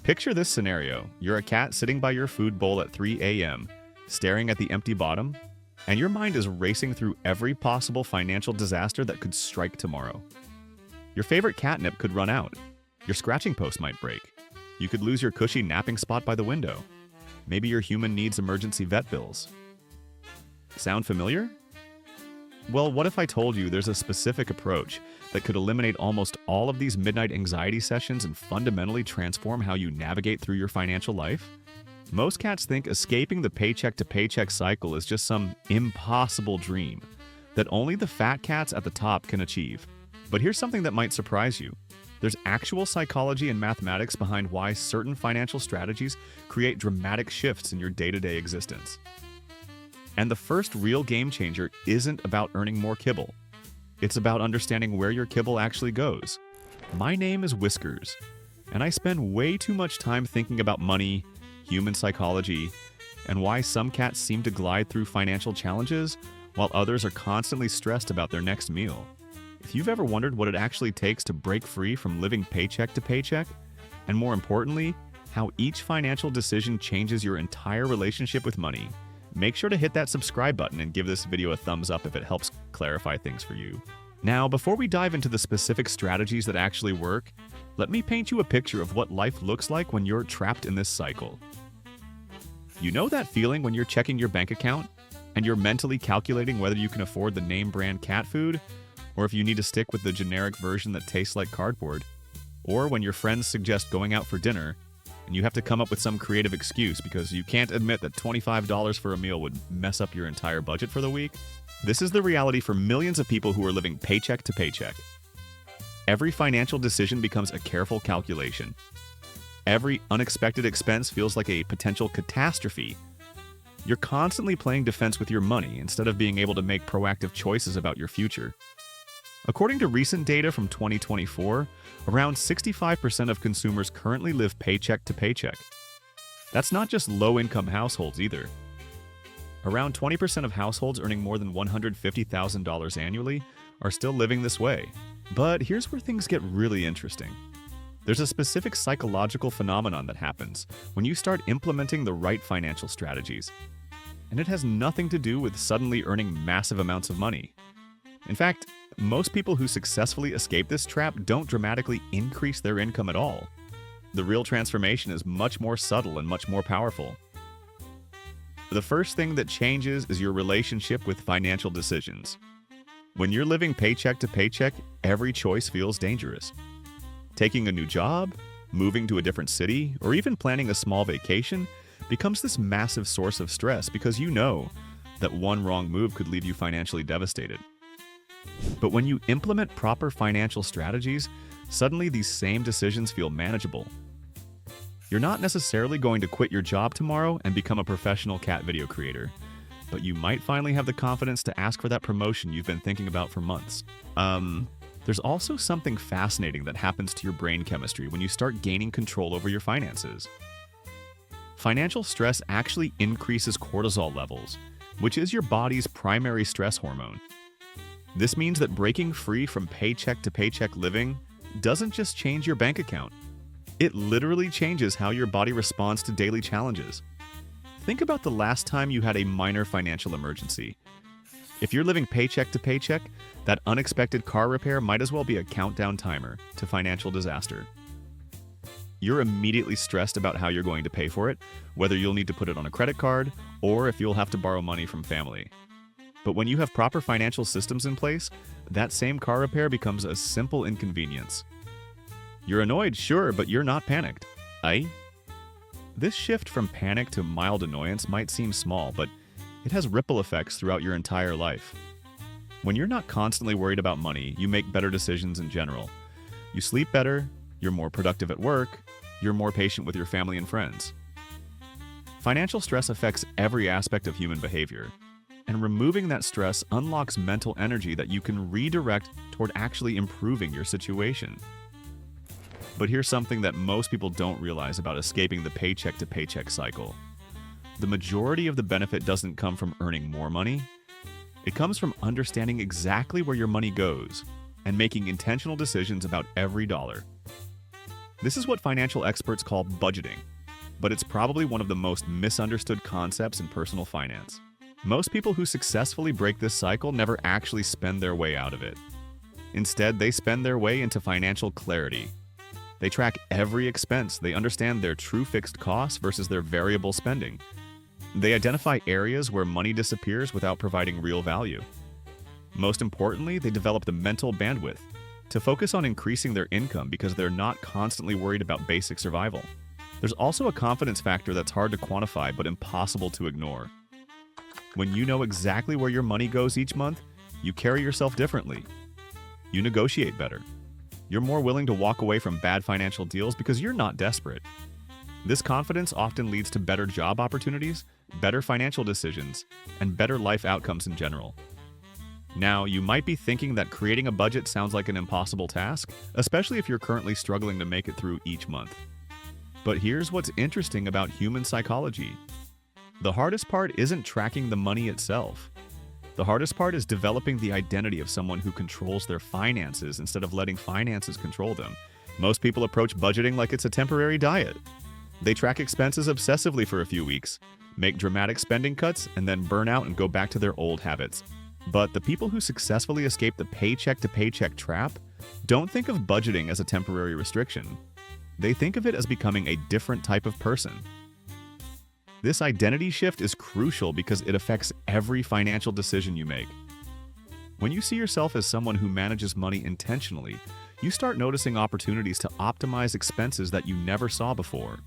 Picture this scenario. You're a cat sitting by your food bowl at 3 a.m., staring at the empty bottom, and your mind is racing through every possible financial disaster that could strike tomorrow. Your favorite catnip could run out. Your scratching post might break. You could lose your cushy napping spot by the window. Maybe your human needs emergency vet bills. Sound familiar? Well, what if I told you there's a specific approach that could eliminate almost all of these midnight anxiety sessions and fundamentally transform how you navigate through your financial life? Most cats think escaping the paycheck-to-paycheck cycle is just some impossible dream that only the fat cats at the top can achieve. But here's something that might surprise you. There's actual psychology and mathematics behind why certain financial strategies create dramatic shifts in your day-to-day existence. And the first real game changer isn't about earning more kibble. It's about understanding where your kibble actually goes. My name is Whiskers, and I spend way too much time thinking about money, human psychology, and why some cats seem to glide through financial challenges while others are constantly stressed about their next meal. If you've ever wondered what it actually takes to break free from living paycheck to paycheck, and more importantly, how each financial decision changes your entire relationship with money, make sure to hit that subscribe button and give this video a thumbs up if it helps clarify things for you. Now, before we dive into the specific strategies that actually work, let me paint you a picture of what life looks like when you're trapped in this cycle. You know that feeling when you're checking your bank account and you're mentally calculating whether you can afford the name brand cat food, or if you need to stick with the generic version that tastes like cardboard, or when your friends suggest going out for dinner and you have to come up with some creative excuse because you can't admit that $25 for a meal would mess up your entire budget for the week? This is the reality for millions of people who are living paycheck to paycheck. Every financial decision becomes a careful calculation. Every unexpected expense feels like a potential catastrophe. You're constantly playing defense with your money instead of being able to make proactive choices about your future. According to recent data from 2024, around 65% of consumers currently live paycheck to paycheck. That's not just low-income households either. Around 20% of households earning more than $150,000 annually are still living this way. But here's where things get really interesting. There's a specific psychological phenomenon that happens when you start implementing the right financial strategies. And it has nothing to do with suddenly earning massive amounts of money. In fact, most people who successfully escape this trap don't dramatically increase their income at all. The real transformation is much more subtle and much more powerful. The first thing that changes is your relationship with financial decisions. When you're living paycheck to paycheck, every choice feels dangerous. Taking a new job, moving to a different city, or even planning a small vacation becomes this massive source of stress because you know that one wrong move could leave you financially devastated. But when you implement proper financial strategies, suddenly these same decisions feel manageable. You're not necessarily going to quit your job tomorrow and become a professional cat video creator, but you might finally have the confidence to ask for that promotion you've been thinking about for months. There's also something fascinating that happens to your brain chemistry when you start gaining control over your finances. Financial stress actually increases cortisol levels, which is your body's primary stress hormone. This means that breaking free from paycheck to paycheck living doesn't just change your bank account. It literally changes how your body responds to daily challenges. Think about the last time you had a minor financial emergency. If you're living paycheck to paycheck, that unexpected car repair might as well be a countdown timer to financial disaster. You're immediately stressed about how you're going to pay for it, whether you'll need to put it on a credit card or if you'll have to borrow money from family. But when you have proper financial systems in place, that same car repair becomes a simple inconvenience. You're annoyed, sure, but you're not panicked. Aye? This shift from panic to mild annoyance might seem small, but it has ripple effects throughout your entire life. When you're not constantly worried about money, you make better decisions in general. You sleep better, you're more productive at work, you're more patient with your family and friends. Financial stress affects every aspect of human behavior. And removing that stress unlocks mental energy that you can redirect toward actually improving your situation. But here's something that most people don't realize about escaping the paycheck to paycheck cycle. The majority of the benefit doesn't come from earning more money. It comes from understanding exactly where your money goes and making intentional decisions about every dollar. This is what financial experts call budgeting, but it's probably one of the most misunderstood concepts in personal finance. Most people who successfully break this cycle never actually spend their way out of it. Instead, they spend their way into financial clarity. They track every expense. They understand their true fixed costs versus their variable spending. They identify areas where money disappears without providing real value. Most importantly, they develop the mental bandwidth to focus on increasing their income because they're not constantly worried about basic survival. There's also a confidence factor that's hard to quantify but impossible to ignore. When you know exactly where your money goes each month, you carry yourself differently. You negotiate better. You're more willing to walk away from bad financial deals because you're not desperate. This confidence often leads to better job opportunities, better financial decisions, and better life outcomes in general. Now, you might be thinking that creating a budget sounds like an impossible task, especially if you're currently struggling to make it through each month. But here's what's interesting about human psychology. The hardest part isn't tracking the money itself. The hardest part is developing the identity of someone who controls their finances instead of letting finances control them. Most people approach budgeting like it's a temporary diet. They track expenses obsessively for a few weeks, make dramatic spending cuts, and then burn out and go back to their old habits. But the people who successfully escape the paycheck-to-paycheck trap don't think of budgeting as a temporary restriction. They think of it as becoming a different type of person. This identity shift is crucial because it affects every financial decision you make. When you see yourself as someone who manages money intentionally, you start noticing opportunities to optimize expenses that you never saw before.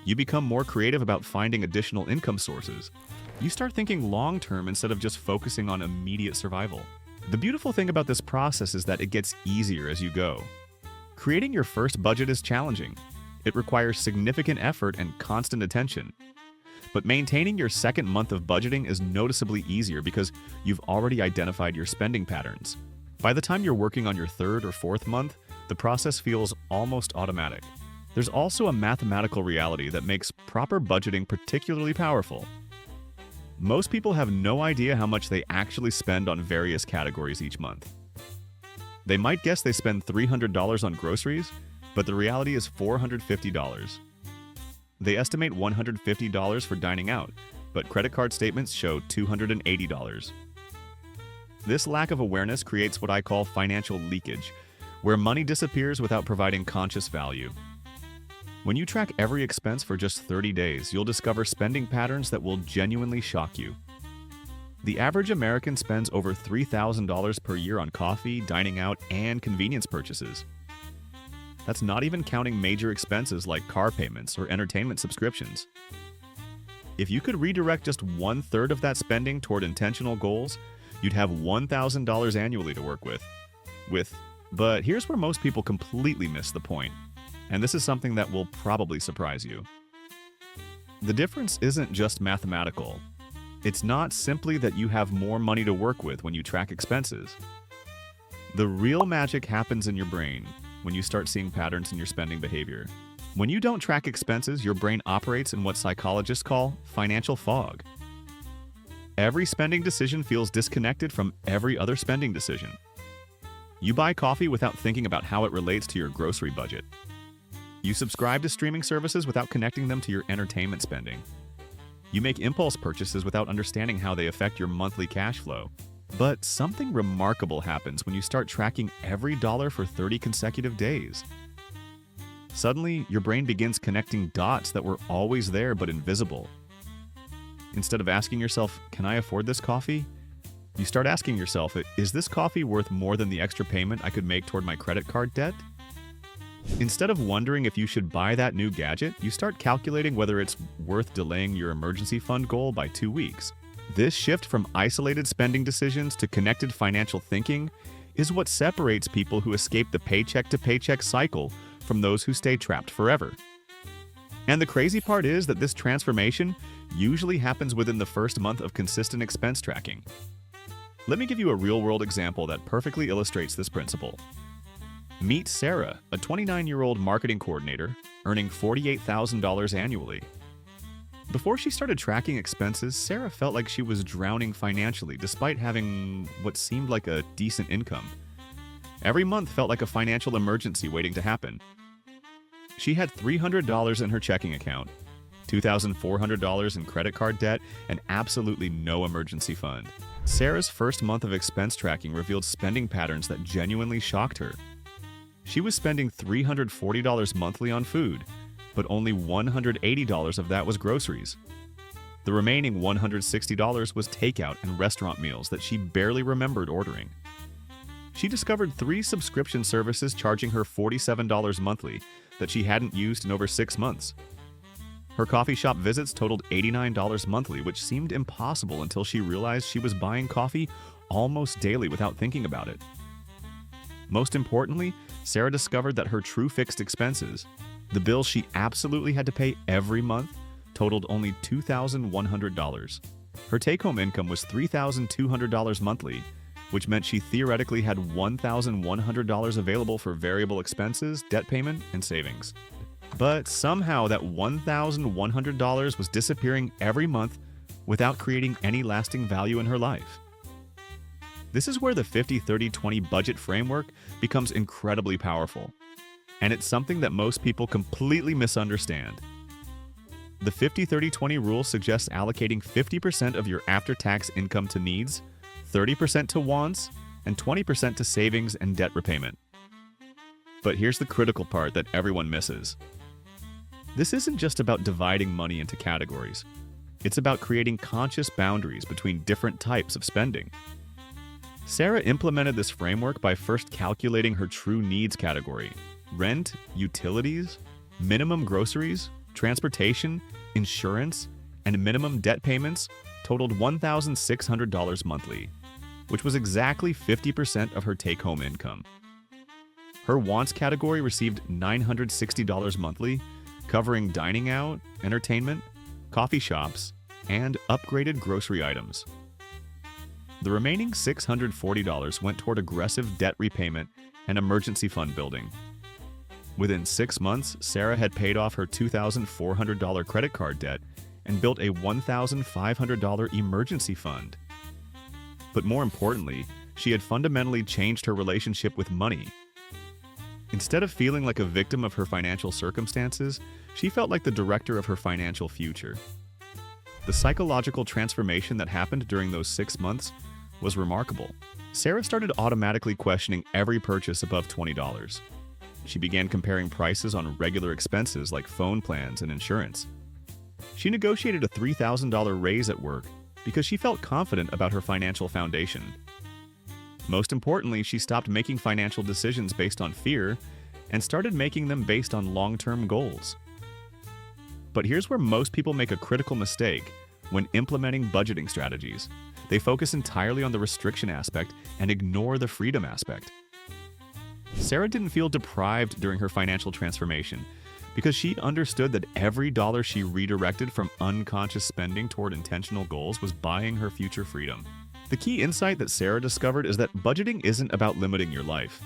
You become more creative about finding additional income sources. You start thinking long-term instead of just focusing on immediate survival. The beautiful thing about this process is that it gets easier as you go. Creating your first budget is challenging. It requires significant effort and constant attention. But maintaining your second month of budgeting is noticeably easier because you've already identified your spending patterns. By the time you're working on your third or fourth month, the process feels almost automatic. There's also a mathematical reality that makes proper budgeting particularly powerful. Most people have no idea how much they actually spend on various categories each month. They might guess they spend $300 on groceries, but the reality is $450. They estimate $150 for dining out, but credit card statements show $280. This lack of awareness creates what I call financial leakage, where money disappears without providing conscious value. When you track every expense for just 30 days, you'll discover spending patterns that will genuinely shock you. The average American spends over $3,000 per year on coffee, dining out, and convenience purchases. That's not even counting major expenses like car payments or entertainment subscriptions. If you could redirect just 1/3 of that spending toward intentional goals, you'd have $1,000 annually to work with. But here's where most people completely miss the point, and this is something that will probably surprise you. The difference isn't just mathematical. It's not simply that you have more money to work with when you track expenses. The real magic happens in your brain when you start seeing patterns in your spending behavior. When you don't track expenses, your brain operates in what psychologists call financial fog. Every spending decision feels disconnected from every other spending decision. You buy coffee without thinking about how it relates to your grocery budget. You subscribe to streaming services without connecting them to your entertainment spending. You make impulse purchases without understanding how they affect your monthly cash flow. But something remarkable happens when you start tracking every dollar for 30 consecutive days. Suddenly, your brain begins connecting dots that were always there but invisible. Instead of asking yourself, "Can I afford this coffee?" you start asking yourself, "Is this coffee worth more than the extra payment I could make toward my credit card debt?" Instead of wondering if you should buy that new gadget, you start calculating whether it's worth delaying your emergency fund goal by 2 weeks. This shift from isolated spending decisions to connected financial thinking is what separates people who escape the paycheck-to-paycheck cycle from those who stay trapped forever. And the crazy part is that this transformation usually happens within the first month of consistent expense tracking. Let me give you a real-world example that perfectly illustrates this principle. Meet Sarah, a 29-year-old marketing coordinator, earning $48,000 annually. Before she started tracking expenses, Sarah felt like she was drowning financially despite having what seemed like a decent income. Every month felt like a financial emergency waiting to happen. She had $300 in her checking account, $2,400 in credit card debt, and absolutely no emergency fund. Sarah's first month of expense tracking revealed spending patterns that genuinely shocked her. She was spending $340 monthly on food, but only $180 of that was groceries. The remaining $160 was takeout and restaurant meals that she barely remembered ordering. She discovered 3 subscription services charging her $47 monthly that she hadn't used in over 6 months. Her coffee shop visits totaled $89 monthly, which seemed impossible until she realized she was buying coffee almost daily without thinking about it. Most importantly, Sarah discovered that her true fixed expenses, the bills she absolutely had to pay every month, totaled only $2,100. Her take-home income was $3,200 monthly, which meant she theoretically had $1,100 available for variable expenses, debt payment, and savings. But somehow that $1,100 was disappearing every month without creating any lasting value in her life. This is where the 50-30-20 budget framework becomes incredibly powerful, and it's something that most people completely misunderstand. The 50-30-20 rule suggests allocating 50% of your after-tax income to needs, 30% to wants, and 20% to savings and debt repayment. But here's the critical part that everyone misses. This isn't just about dividing money into categories. It's about creating conscious boundaries between different types of spending. Sarah implemented this framework by first calculating her true needs category: rent, utilities, minimum groceries, transportation, insurance, and minimum debt payments totaled $1,600 monthly, which was exactly 50% of her take-home income. Her wants category received $960 monthly, covering dining out, entertainment, coffee shops, and upgraded grocery items. The remaining $640 went toward aggressive debt repayment and emergency fund building. Within 6 months, Sarah had paid off her $2,400 credit card debt and built a $1,500 emergency fund. But more importantly, she had fundamentally changed her relationship with money. Instead of feeling like a victim of her financial circumstances, she felt like the director of her financial future. The psychological transformation that happened during those 6 months was remarkable. Sarah started automatically questioning every purchase above $20. She began comparing prices on regular expenses like phone plans and insurance. She negotiated a $3,000 raise at work because she felt confident about her financial foundation. Most importantly, she stopped making financial decisions based on fear and started making them based on long-term goals. But here's where most people make a critical mistake when implementing budgeting strategies. They focus entirely on the restriction aspect and ignore the freedom aspect. Sarah didn't feel deprived during her financial transformation because she understood that every dollar she redirected from unconscious spending toward intentional goals was buying her future freedom. The key insight that Sarah discovered is that budgeting isn't about limiting your life.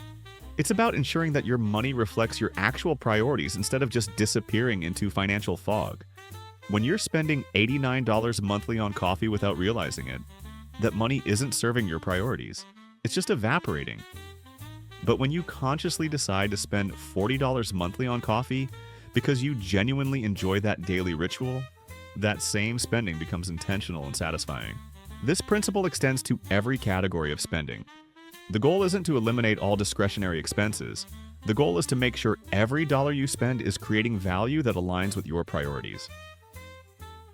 It's about ensuring that your money reflects your actual priorities instead of just disappearing into financial fog. When you're spending $89 monthly on coffee without realizing it, that money isn't serving your priorities. It's just evaporating. But when you consciously decide to spend $40 monthly on coffee because you genuinely enjoy that daily ritual, that same spending becomes intentional and satisfying. This principle extends to every category of spending. The goal isn't to eliminate all discretionary expenses. The goal is to make sure every dollar you spend is creating value that aligns with your priorities.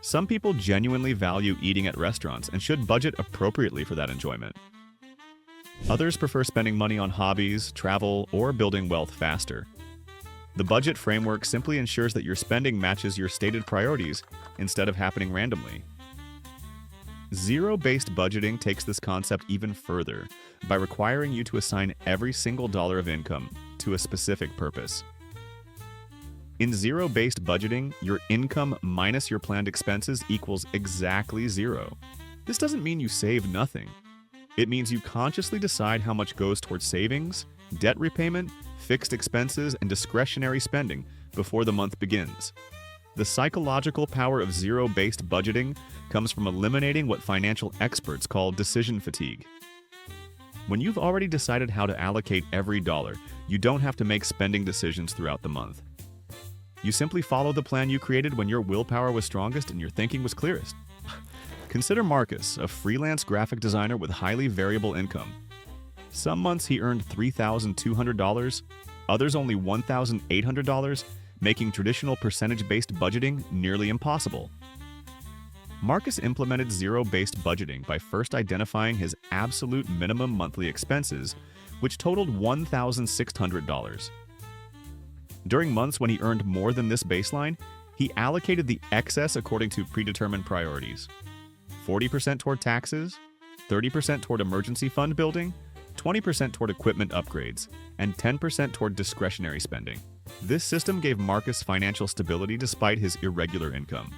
Some people genuinely value eating at restaurants and should budget appropriately for that enjoyment. Others prefer spending money on hobbies, travel, or building wealth faster. The budget framework simply ensures that your spending matches your stated priorities instead of happening randomly. Zero-based budgeting takes this concept even further by requiring you to assign every single dollar of income to a specific purpose. In zero-based budgeting, your income minus your planned expenses equals exactly zero. This doesn't mean you save nothing. It means you consciously decide how much goes towards savings, debt repayment, fixed expenses, and discretionary spending before the month begins. The psychological power of zero-based budgeting comes from eliminating what financial experts call decision fatigue. When you've already decided how to allocate every dollar, you don't have to make spending decisions throughout the month. You simply follow the plan you created when your willpower was strongest and your thinking was clearest. Consider Marcus, a freelance graphic designer with highly variable income. Some months he earned $3,200, others only $1,800, making traditional percentage-based budgeting nearly impossible. Marcus implemented zero-based budgeting by first identifying his absolute minimum monthly expenses, which totaled $1,600. During months when he earned more than this baseline, he allocated the excess according to predetermined priorities. 40% toward taxes, 30% toward emergency fund building, 20% toward equipment upgrades, and 10% toward discretionary spending. This system gave Marcus financial stability despite his irregular income.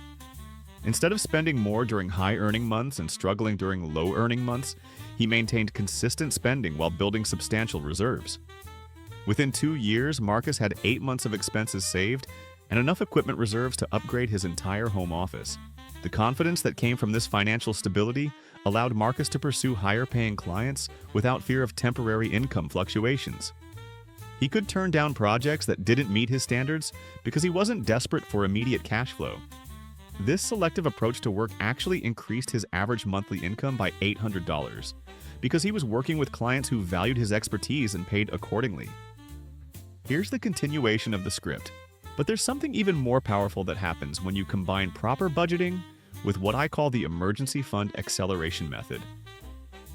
Instead of spending more during high-earning months and struggling during low-earning months, he maintained consistent spending while building substantial reserves. Within 2 years, Marcus had 8 months of expenses saved and enough equipment reserves to upgrade his entire home office. The confidence that came from this financial stability allowed Marcus to pursue higher-paying clients without fear of temporary income fluctuations. He could turn down projects that didn't meet his standards because he wasn't desperate for immediate cash flow. This selective approach to work actually increased his average monthly income by $800 because he was working with clients who valued his expertise and paid accordingly. Here's the continuation of the script, but there's something even more powerful that happens when you combine proper budgeting with what I call the emergency fund acceleration method.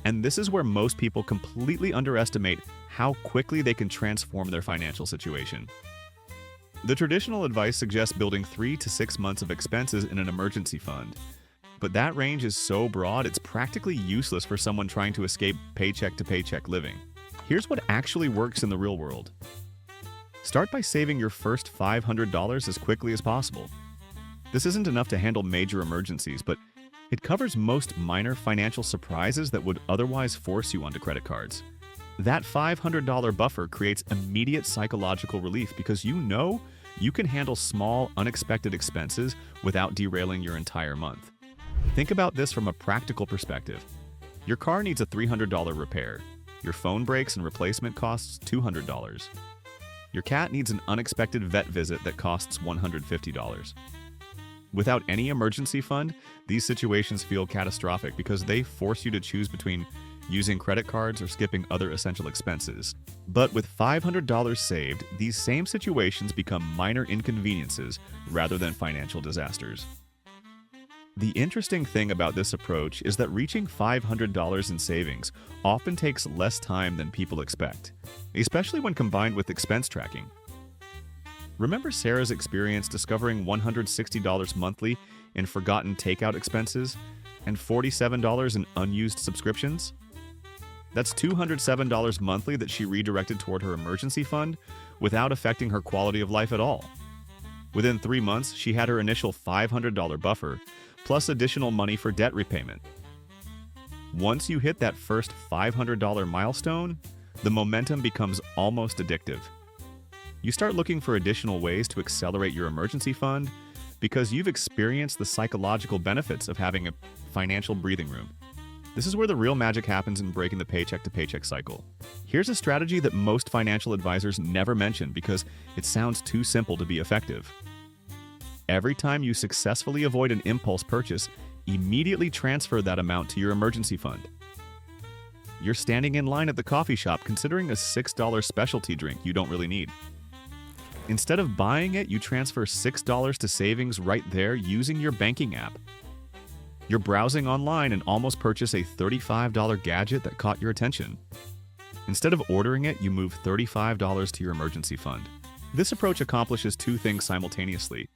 And this is where most people completely underestimate how quickly they can transform their financial situation. The traditional advice suggests building 3 to 6 months of expenses in an emergency fund. But that range is so broad, it's practically useless for someone trying to escape paycheck-to-paycheck living. Here's what actually works in the real world. Start by saving your first $500 as quickly as possible. This isn't enough to handle major emergencies, but it covers most minor financial surprises that would otherwise force you onto credit cards. That $500 buffer creates immediate psychological relief because you know you can handle small, unexpected expenses without derailing your entire month. Think about this from a practical perspective. Your car needs a $300 repair. Your phone breaks and replacement costs $200. Your cat needs an unexpected vet visit that costs $150. Without any emergency fund, these situations feel catastrophic because they force you to choose between using credit cards or skipping other essential expenses. But with $500 saved, these same situations become minor inconveniences rather than financial disasters. The interesting thing about this approach is that reaching $500 in savings often takes less time than people expect, especially when combined with expense tracking. Remember Sarah's experience discovering $160 monthly in forgotten takeout expenses and $47 in unused subscriptions? That's $207 monthly that she redirected toward her emergency fund without affecting her quality of life at all. Within 3 months, she had her initial $500 buffer, plus additional money for debt repayment. Once you hit that first $500 milestone, the momentum becomes almost addictive. You start looking for additional ways to accelerate your emergency fund because you've experienced the psychological benefits of having a financial breathing room. This is where the real magic happens in breaking the paycheck-to-paycheck cycle. Here's a strategy that most financial advisors never mention because it sounds too simple to be effective. Every time you successfully avoid an impulse purchase, immediately transfer that amount to your emergency fund. You're standing in line at the coffee shop considering a $6 specialty drink you don't really need. Instead of buying it, you transfer $6 to savings right there using your banking app. You're browsing online and almost purchase a $35 gadget that caught your attention. Instead of ordering it, you move $35 to your emergency fund. This approach accomplishes 2 things simultaneously.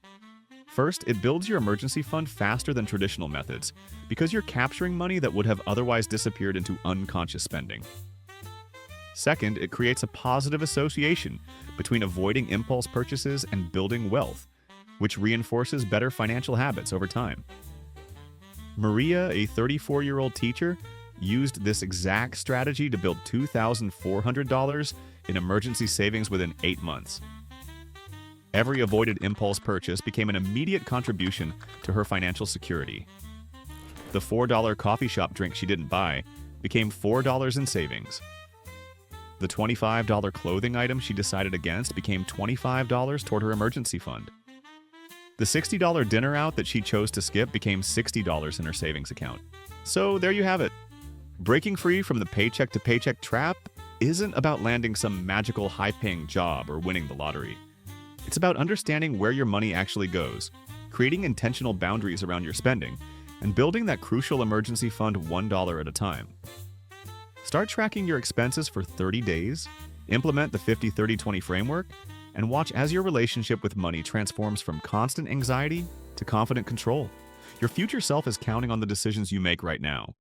First, it builds your emergency fund faster than traditional methods because you're capturing money that would have otherwise disappeared into unconscious spending. Second, it creates a positive association between avoiding impulse purchases and building wealth, which reinforces better financial habits over time. Maria, a 34-year-old teacher, used this exact strategy to build $2,400 in emergency savings within 8 months. Every avoided impulse purchase became an immediate contribution to her financial security. The $4 coffee shop drink she didn't buy became $4 in savings. The $25 clothing item she decided against became $25 toward her emergency fund. The $60 dinner out that she chose to skip became $60 in her savings account. So there you have it. Breaking free from the paycheck to paycheck trap isn't about landing some magical high-paying job or winning the lottery. It's about understanding where your money actually goes, creating intentional boundaries around your spending, and building that crucial emergency fund $1 at a time. Start tracking your expenses for 30 days, implement the 50-30-20 framework, and watch as your relationship with money transforms from constant anxiety to confident control. Your future self is counting on the decisions you make right now.